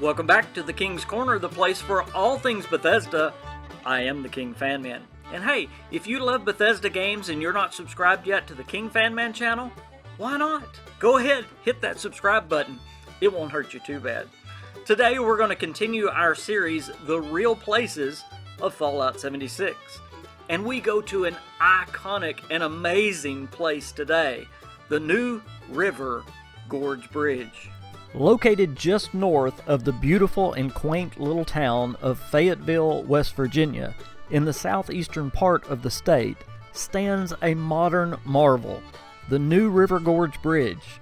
Welcome back to the King's Corner, the place for all things Bethesda. I am the KingFanMan. And hey, if you love Bethesda games and you're not subscribed yet to the KingFanMan channel, why not? Go ahead, hit that subscribe button. It won't hurt you too bad. Today we're going to continue our series, The Real Places of Fallout 76. And we go to an iconic and amazing place today, the new River Gorge Bridge. Located just north of the beautiful and quaint little town of Fayetteville, West Virginia, in the southeastern part of the state, stands a modern marvel, the new River Gorge Bridge.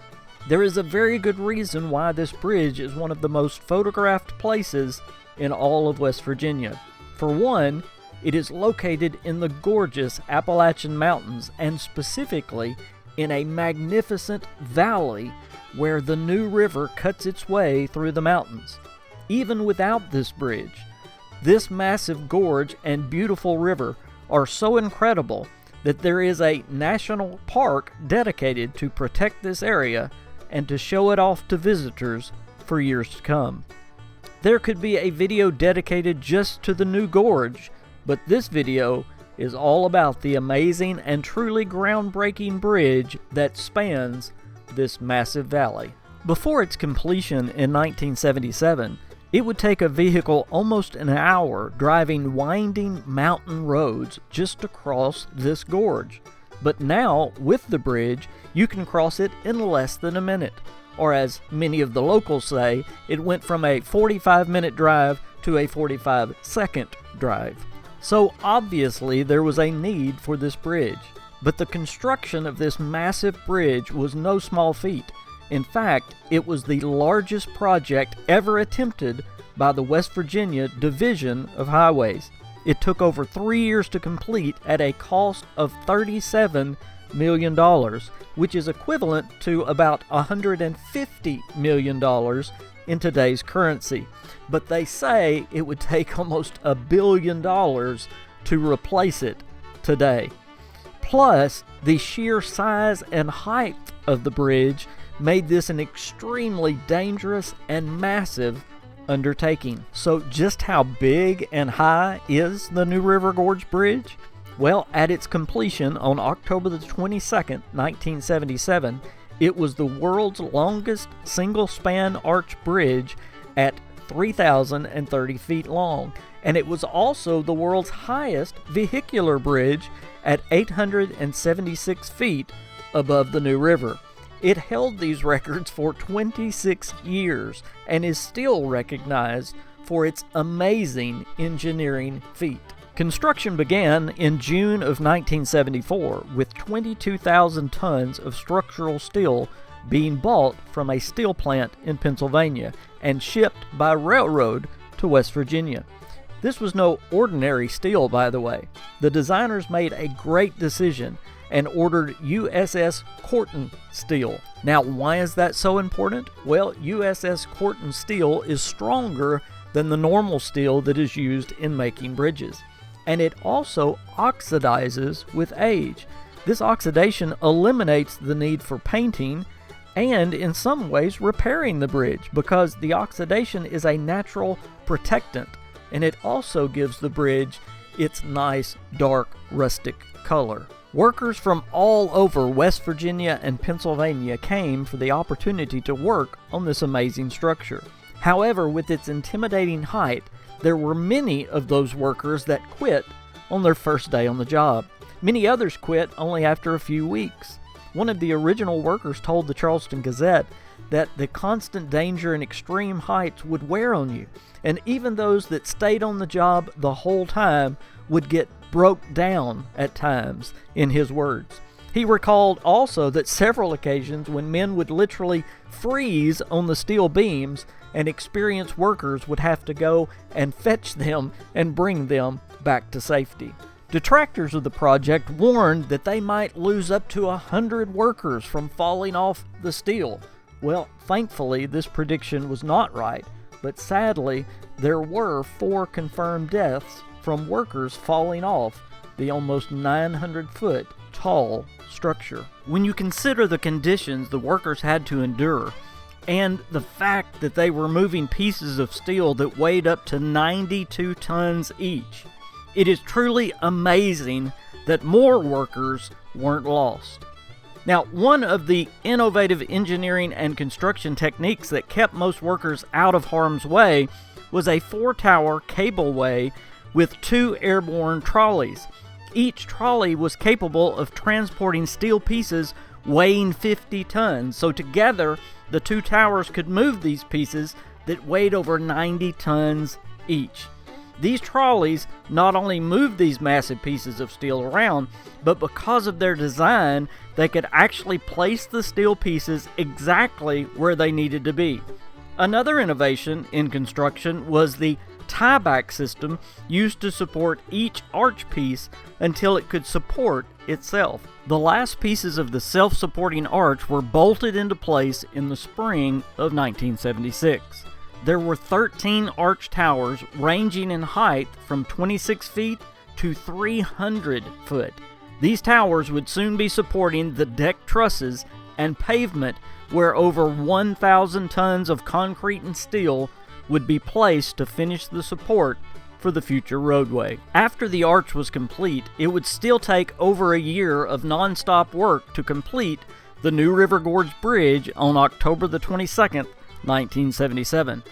There is a very good reason why this bridge is one of the most photographed places in all of West Virginia. For one, it is located in the gorgeous Appalachian Mountains, and specifically in a magnificent valley where the new river cuts its way through the mountains. Even without this bridge, this massive gorge and beautiful river are so incredible that there is a national park dedicated to protect this area and to show it off to visitors for years to come. There could be a video dedicated just to the new gorge, but this video is all about the amazing and truly groundbreaking bridge that spans this massive valley. Before its completion in 1977, it would take a vehicle almost an hour driving winding mountain roads just to cross this gorge. But now, with the bridge, you can cross it in less than a minute. Or as many of the locals say, it went from a 45-minute drive to a 45-second drive. So obviously there was a need for this bridge. But the construction of this massive bridge was no small feat. In fact, it was the largest project ever attempted by the West Virginia Division of Highways. It took over 3 years to complete at a cost of $37 million, which is equivalent to about $150 million in today's currency. But they say it would take almost $1 billion to replace it today. Plus, the sheer size and height of the bridge made this an extremely dangerous and massive undertaking. So just how big and high is the new River Gorge Bridge? Well, at its completion on October the 22nd, 1977, it was the world's longest single-span arch bridge at 3,030 feet long, and it was also the world's highest vehicular bridge at 876 feet above the new river. It held these records for 26 years and is still recognized for its amazing engineering feat. Construction began in June of 1974 with 22,000 tons of structural steel being bought from a steel plant in Pennsylvania and shipped by railroad to West Virginia. This was no ordinary steel, by the way. The designers made a great decision and ordered USS Corton steel. Now, why is that so important? Well, USS Corton steel is stronger than the normal steel that is used in making bridges. And it also oxidizes with age. This oxidation eliminates the need for painting and, in some ways, repairing the bridge, because the oxidation is a natural protectant, and it also gives the bridge its nice, dark, rustic color. Workers from all over West Virginia and Pennsylvania came for the opportunity to work on this amazing structure. However, with its intimidating height, there were many of those workers that quit on their first day on the job. Many others quit only after a few weeks. One of the original workers told the Charleston Gazette that the constant danger and extreme heights would wear on you, and even those that stayed on the job the whole time would get broke down at times, in his words. He recalled also that several occasions when men would literally freeze on the steel beams, and experienced workers would have to go and fetch them and bring them back to safety. Detractors of the project warned that they might lose up to 100 workers from falling off the steel. Well, thankfully, this prediction was not right, but sadly, there were 4 confirmed deaths from workers falling off the almost 900-foot tall structure. When you consider the conditions the workers had to endure, and the fact that they were moving pieces of steel that weighed up to 92 tons each. It is truly amazing that more workers weren't lost. Now, one of the innovative engineering and construction techniques that kept most workers out of harm's way was a 4-tower cableway with 2 airborne trolleys. Each trolley was capable of transporting steel pieces weighing 50 tons, so together the 2 towers could move these pieces that weighed over 90 tons each. These trolleys not only moved these massive pieces of steel around, but because of their design, they could actually place the steel pieces exactly where they needed to be. Another innovation in construction was the tieback system used to support each arch piece until it could support itself. The last pieces of the self-supporting arch were bolted into place in the spring of 1976. There were 13 arch towers ranging in height from 26 feet to 300 foot. These towers would soon be supporting the deck trusses and pavement where over 1,000 tons of concrete and steel would be placed to finish the support for the future roadway. After the arch was complete, it would still take over a year of non-stop work to complete the new River Gorge Bridge on October the 22nd, 1977.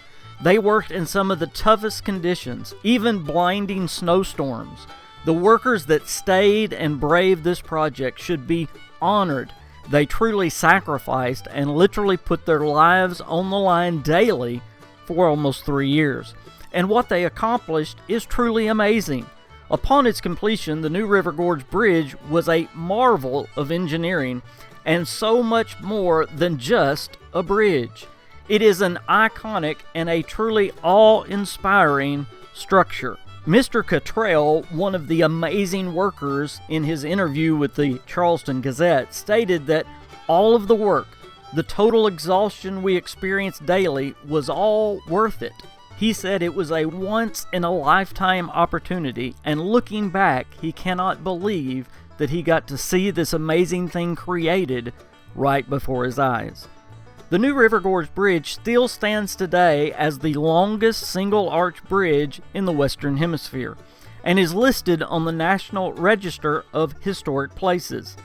They worked in some of the toughest conditions, even blinding snowstorms. The workers that stayed and braved this project should be honored. They truly sacrificed and literally put their lives on the line daily for almost 3 years. And what they accomplished is truly amazing. Upon its completion, the new River Gorge Bridge was a marvel of engineering and so much more than just a bridge. It is an iconic and a truly awe-inspiring structure. Mr. Cottrell, one of the amazing workers in his interview with the Charleston Gazette, stated that all of the work, the total exhaustion we experienced daily, was all worth it. He said it was a once-in-a-lifetime opportunity, and looking back, he cannot believe that he got to see this amazing thing created right before his eyes. The new River Gorge Bridge still stands today as the longest single-arch bridge in the Western Hemisphere, and is listed on the National Register of Historic Places.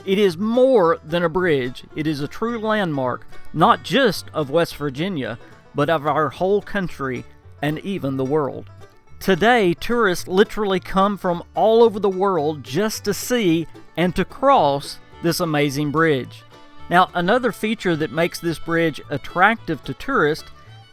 It is more than a bridge. It is a true landmark, not just of West Virginia, but of our whole country and even the world. Today, tourists literally come from all over the world just to see and to cross this amazing bridge. Now, another feature that makes this bridge attractive to tourists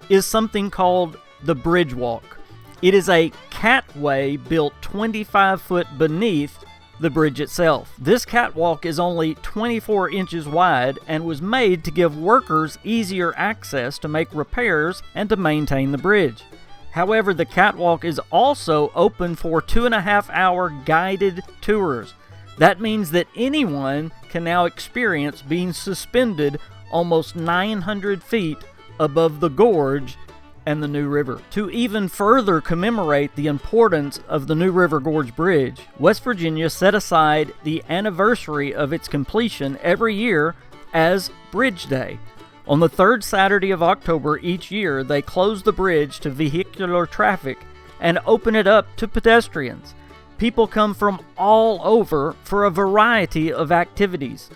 is something called the Bridge Walk. It is a catway built 25 foot beneath the bridge itself. This catwalk is only 24 inches wide and was made to give workers easier access to make repairs and to maintain the bridge. However, the catwalk is also open for 2.5-hour guided tours. That means that anyone can now experience being suspended almost 900 feet above the gorge and the new river. To even further commemorate the importance of the new River Gorge Bridge, West Virginia set aside the anniversary of its completion every year as Bridge Day. On the third Saturday of October each year, they close the bridge to vehicular traffic and open it up to pedestrians. People come from all over for a variety of activities: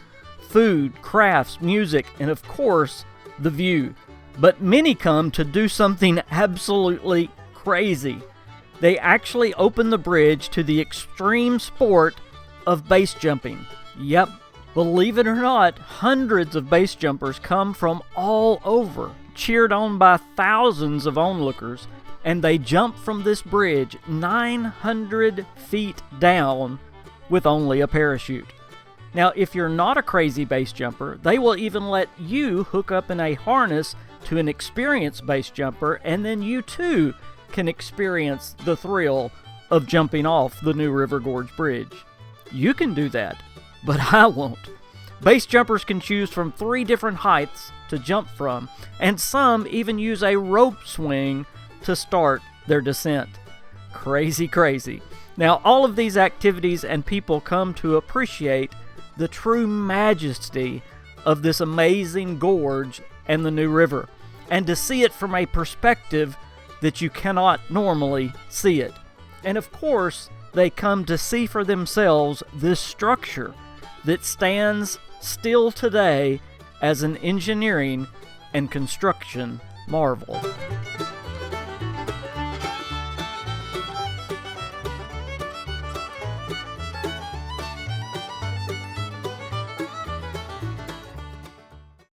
food, crafts, music, and of course, the view. But many come to do something absolutely crazy. They actually open the bridge to the extreme sport of base jumping. Yep, believe it or not, hundreds of base jumpers come from all over, cheered on by thousands of onlookers, and they jump from this bridge 900 feet down with only a parachute. Now, if you're not a crazy base jumper, they will even let you hook up in a harness to an experienced base jumper, and then you too can experience the thrill of jumping off the new River Gorge Bridge. You can do that, but I won't. Base jumpers can choose from 3 different heights to jump from, and some even use a rope swing to start their descent. Crazy, crazy. Now, all of these activities and people come to appreciate the true majesty of this amazing gorge and the New River, and to see it from a perspective that you cannot normally see it. And of course, they come to see for themselves this structure that stands still today as an engineering and construction marvel.